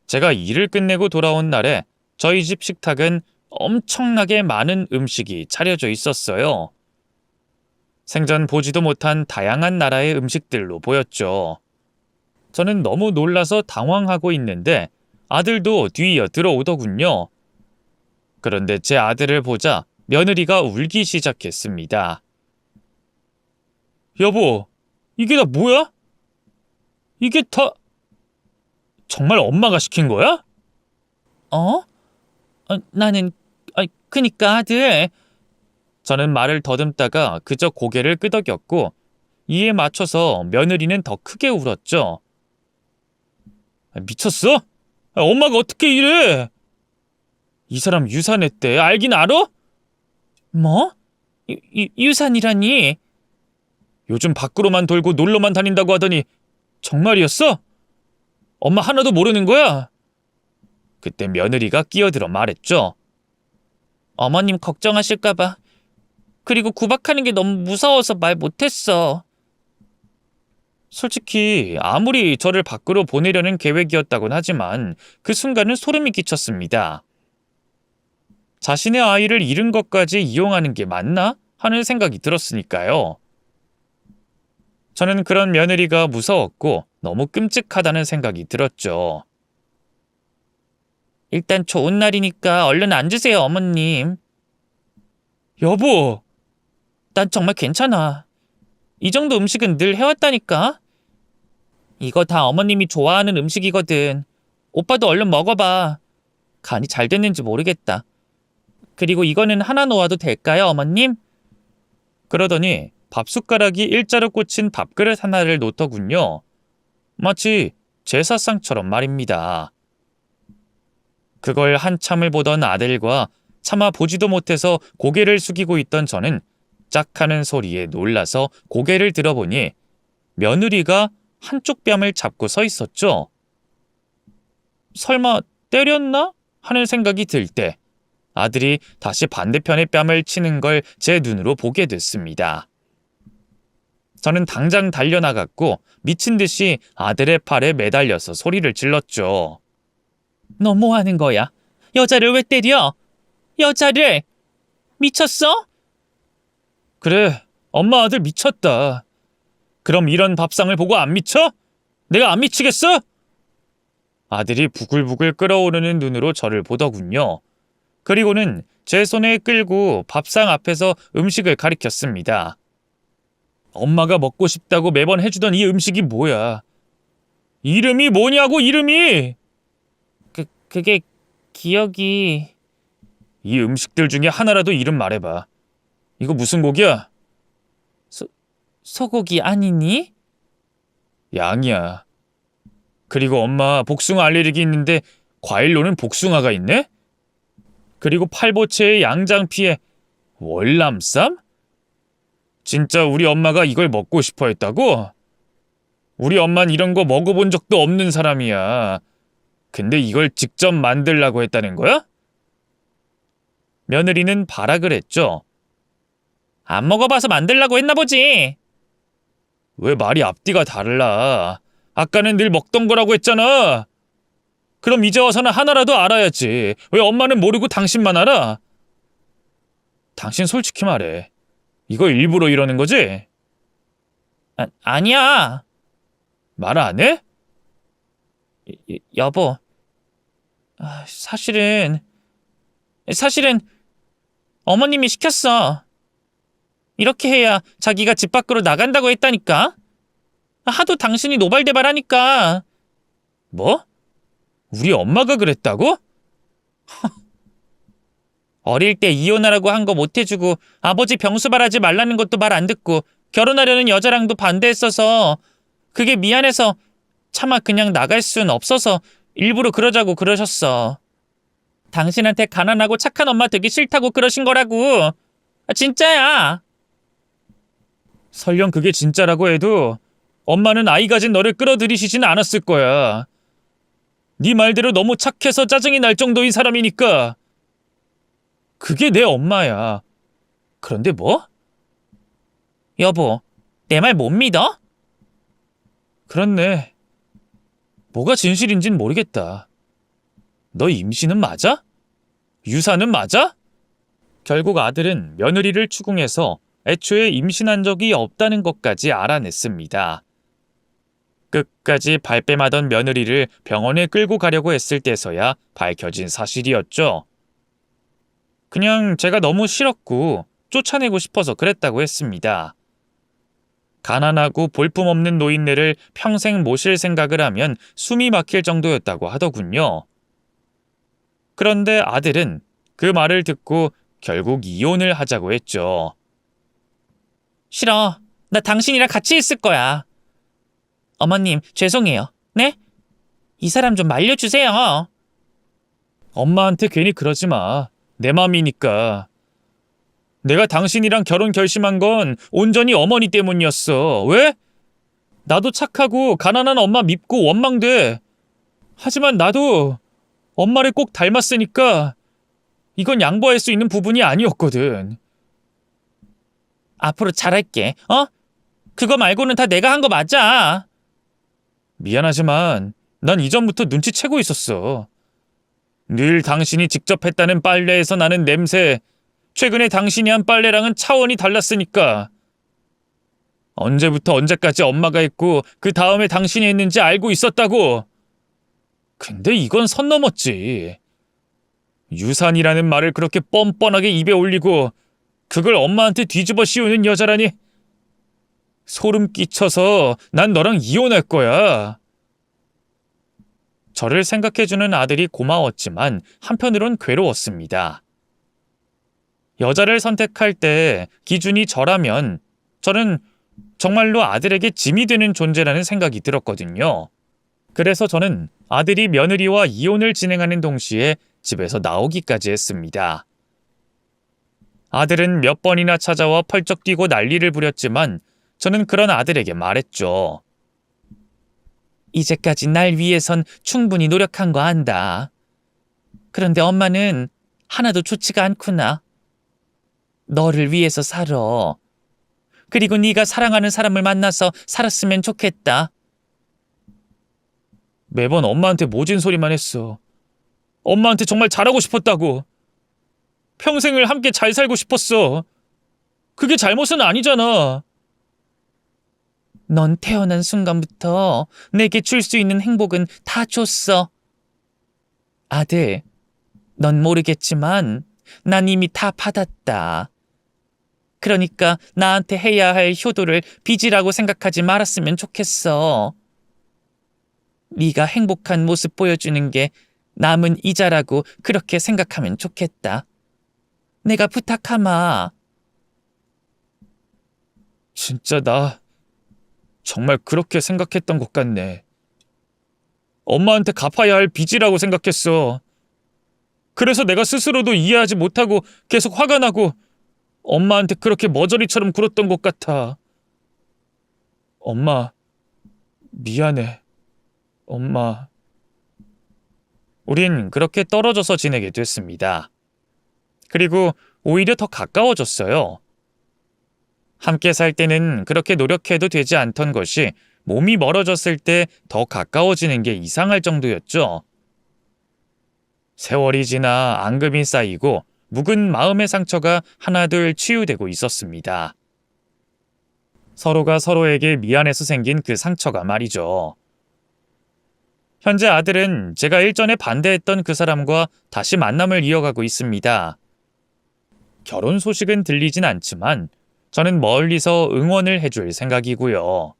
제가 일을 끝내고 돌아온 날에 저희 집 식탁은 엄청나게 많은 음식이 차려져 있었어요. 생전 보지도 못한 다양한 나라의 음식들로 보였죠. 저는 너무 놀라서 당황하고 있는데 아들도 뒤이어 들어오더군요. 그런데 제 아들을 보자 며느리가 울기 시작했습니다. 여보, 이게 다 뭐야? 이게 다 정말 엄마가 시킨 거야? 나는 그니까 아들. 저는 말을 더듬다가 그저 고개를 끄덕였고 이에 맞춰서 며느리는 더 크게 울었죠. 미쳤어? 엄마가 어떻게 이래? 이 사람 유산했대. 알긴 알아? 뭐? 유산이라니? 요즘 밖으로만 돌고 놀러만 다닌다고 하더니 정말이었어? 엄마 하나도 모르는 거야? 그때 며느리가 끼어들어 말했죠. 어머님 걱정하실까봐. 그리고 구박하는 게 너무 무서워서 말 못했어. 솔직히 아무리 저를 밖으로 보내려는 계획이었다곤 하지만 그 순간은 소름이 끼쳤습니다. 자신의 아이를 잃은 것까지 이용하는 게 맞나? 하는 생각이 들었으니까요. 저는 그런 며느리가 무서웠고 너무 끔찍하다는 생각이 들었죠. 일단 좋은 날이니까 얼른 앉으세요, 어머님. 여보! 난 정말 괜찮아. 이 정도 음식은 늘 해왔다니까. 이거 다 어머님이 좋아하는 음식이거든. 오빠도 얼른 먹어봐. 간이 잘 됐는지 모르겠다. 그리고 이거는 하나 놓아도 될까요, 어머님? 그러더니 밥숟가락이 일자로 꽂힌 밥그릇 하나를 놓더군요. 마치 제사상처럼 말입니다. 그걸 한참을 보던 아들과 차마 보지도 못해서 고개를 숙이고 있던 저는 짝하는 소리에 놀라서 고개를 들어보니 며느리가 한쪽 뺨을 잡고 서 있었죠. 설마 때렸나? 하는 생각이 들 때 아들이 다시 반대편의 뺨을 치는 걸 제 눈으로 보게 됐습니다. 저는 당장 달려나갔고 미친 듯이 아들의 팔에 매달려서 소리를 질렀죠. 너 뭐 하는 거야? 여자를 왜 때려? 여자를! 미쳤어? 그래, 엄마 아들 미쳤다. 그럼 이런 밥상을 보고 안 미쳐? 내가 안 미치겠어? 아들이 부글부글 끓어오르는 눈으로 저를 보더군요. 그리고는 제 손에 끌고 밥상 앞에서 음식을 가리켰습니다. 엄마가 먹고 싶다고 매번 해주던 이 음식이 뭐야? 이름이 뭐냐고, 이름이! 그게 기억이... 이 음식들 중에 하나라도 이름 말해봐. 이거 무슨 고기야? 소고기 아니니? 양이야. 그리고 엄마 복숭아 알레르기 있는데 과일로는 복숭아가 있네? 그리고 팔보채에 양장피에 월남쌈? 진짜 우리 엄마가 이걸 먹고 싶어 했다고? 우리 엄만 이런 거 먹어본 적도 없는 사람이야. 근데 이걸 직접 만들라고 했다는 거야? 며느리는 발악을 했죠. 안 먹어봐서 만들라고 했나 보지. 왜 말이 앞뒤가 달라? 아까는 늘 먹던 거라고 했잖아. 그럼 이제 와서는 하나라도 알아야지. 왜 엄마는 모르고 당신만 알아? 당신 솔직히 말해. 이거 일부러 이러는 거지? 아니야. 말 안 해? 여보. 사실은 어머님이 시켰어. 이렇게 해야 자기가 집 밖으로 나간다고 했다니까. 하도 당신이 노발대발하니까. 뭐? 우리 엄마가 그랬다고? 어릴 때 이혼하라고 한 거 못해주고 아버지 병수발하지 말라는 것도 말 안 듣고 결혼하려는 여자랑도 반대했어서 그게 미안해서 차마 그냥 나갈 순 없어서 일부러 그러자고 그러셨어. 당신한테 가난하고 착한 엄마 되기 싫다고 그러신 거라고. 진짜야. 설령 그게 진짜라고 해도 엄마는 아이 가진 너를 끌어들이시진 않았을 거야. 네 말대로 너무 착해서 짜증이 날 정도인 사람이니까. 그게 내 엄마야. 그런데 뭐? 여보, 내 말 못 믿어? 그렇네. 뭐가 진실인진 모르겠다. 너 임신은 맞아? 유산은 맞아? 결국 아들은 며느리를 추궁해서 애초에 임신한 적이 없다는 것까지 알아냈습니다. 끝까지 발뺌하던 며느리를 병원에 끌고 가려고 했을 때서야 밝혀진 사실이었죠. 그냥 제가 너무 싫었고 쫓아내고 싶어서 그랬다고 했습니다. 가난하고 볼품없는 노인네를 평생 모실 생각을 하면 숨이 막힐 정도였다고 하더군요. 그런데 아들은 그 말을 듣고 결국 이혼을 하자고 했죠. 싫어. 나 당신이랑 같이 있을 거야. 어머님, 죄송해요. 네? 이 사람 좀 말려주세요. 엄마한테 괜히 그러지 마. 내 맘이니까. 내가 당신이랑 결혼 결심한 건 온전히 어머니 때문이었어. 왜? 나도 착하고 가난한 엄마 밉고 원망돼. 하지만 나도 엄마를 꼭 닮았으니까 이건 양보할 수 있는 부분이 아니었거든. 앞으로 잘할게. 그거 말고는 다 내가 한 거 맞아. 미안하지만 난 이전부터 눈치채고 있었어. 늘 당신이 직접 했다는 빨래에서 나는 냄새, 최근에 당신이 한 빨래랑은 차원이 달랐으니까. 언제부터 언제까지 엄마가 했고 그 다음에 당신이 했는지 알고 있었다고. 근데 이건 선 넘었지. 유산이라는 말을 그렇게 뻔뻔하게 입에 올리고 그걸 엄마한테 뒤집어 씌우는 여자라니. 소름 끼쳐서 난 너랑 이혼할 거야. 저를 생각해주는 아들이 고마웠지만 한편으론 괴로웠습니다. 여자를 선택할 때 기준이 저라면 저는 정말로 아들에게 짐이 되는 존재라는 생각이 들었거든요. 그래서 저는 아들이 며느리와 이혼을 진행하는 동시에 집에서 나오기까지 했습니다. 아들은 몇 번이나 찾아와 펄쩍 뛰고 난리를 부렸지만 저는 그런 아들에게 말했죠. 이제까지 날 위해선 충분히 노력한 거 안다. 그런데 엄마는 하나도 좋지가 않구나. 너를 위해서 살아. 그리고 네가 사랑하는 사람을 만나서 살았으면 좋겠다. 매번 엄마한테 모진 소리만 했어. 엄마한테 정말 잘하고 싶었다고. 평생을 함께 잘 살고 싶었어. 그게 잘못은 아니잖아. 넌 태어난 순간부터 내게 줄 수 있는 행복은 다 줬어. 아들, 넌 모르겠지만 난 이미 다 받았다. 그러니까 나한테 해야 할 효도를 빚이라고 생각하지 말았으면 좋겠어. 네가 행복한 모습 보여주는 게 남은 이자라고 그렇게 생각하면 좋겠다. 내가 부탁하마. 진짜 나 정말 그렇게 생각했던 것 같네. 엄마한테 갚아야 할 빚이라고 생각했어. 그래서 내가 스스로도 이해하지 못하고 계속 화가 나고 엄마한테 그렇게 머저리처럼 굴었던 것 같아. 엄마, 미안해. 엄마. 우린 그렇게 떨어져서 지내게 됐습니다. 그리고 오히려 더 가까워졌어요. 함께 살 때는 그렇게 노력해도 되지 않던 것이 몸이 멀어졌을 때 더 가까워지는 게 이상할 정도였죠. 세월이 지나 앙금이 쌓이고 묵은 마음의 상처가 하나둘 치유되고 있었습니다. 서로가 서로에게 미안해서 생긴 그 상처가 말이죠. 현재 아들은 제가 일전에 반대했던 그 사람과 다시 만남을 이어가고 있습니다. 결혼 소식은 들리진 않지만 저는 멀리서 응원을 해줄 생각이고요.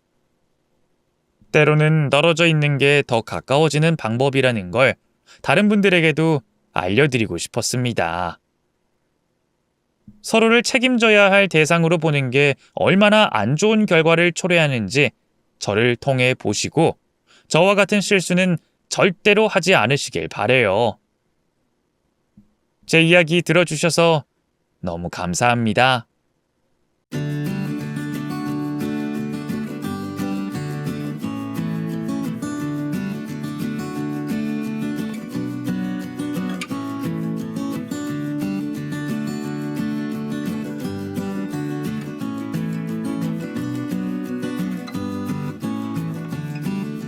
때로는 떨어져 있는 게 더 가까워지는 방법이라는 걸 다른 분들에게도 알려드리고 싶었습니다. 서로를 책임져야 할 대상으로 보는 게 얼마나 안 좋은 결과를 초래하는지 저를 통해 보시고 저와 같은 실수는 절대로 하지 않으시길 바래요. 제 이야기 들어주셔서 너무 감사합니다.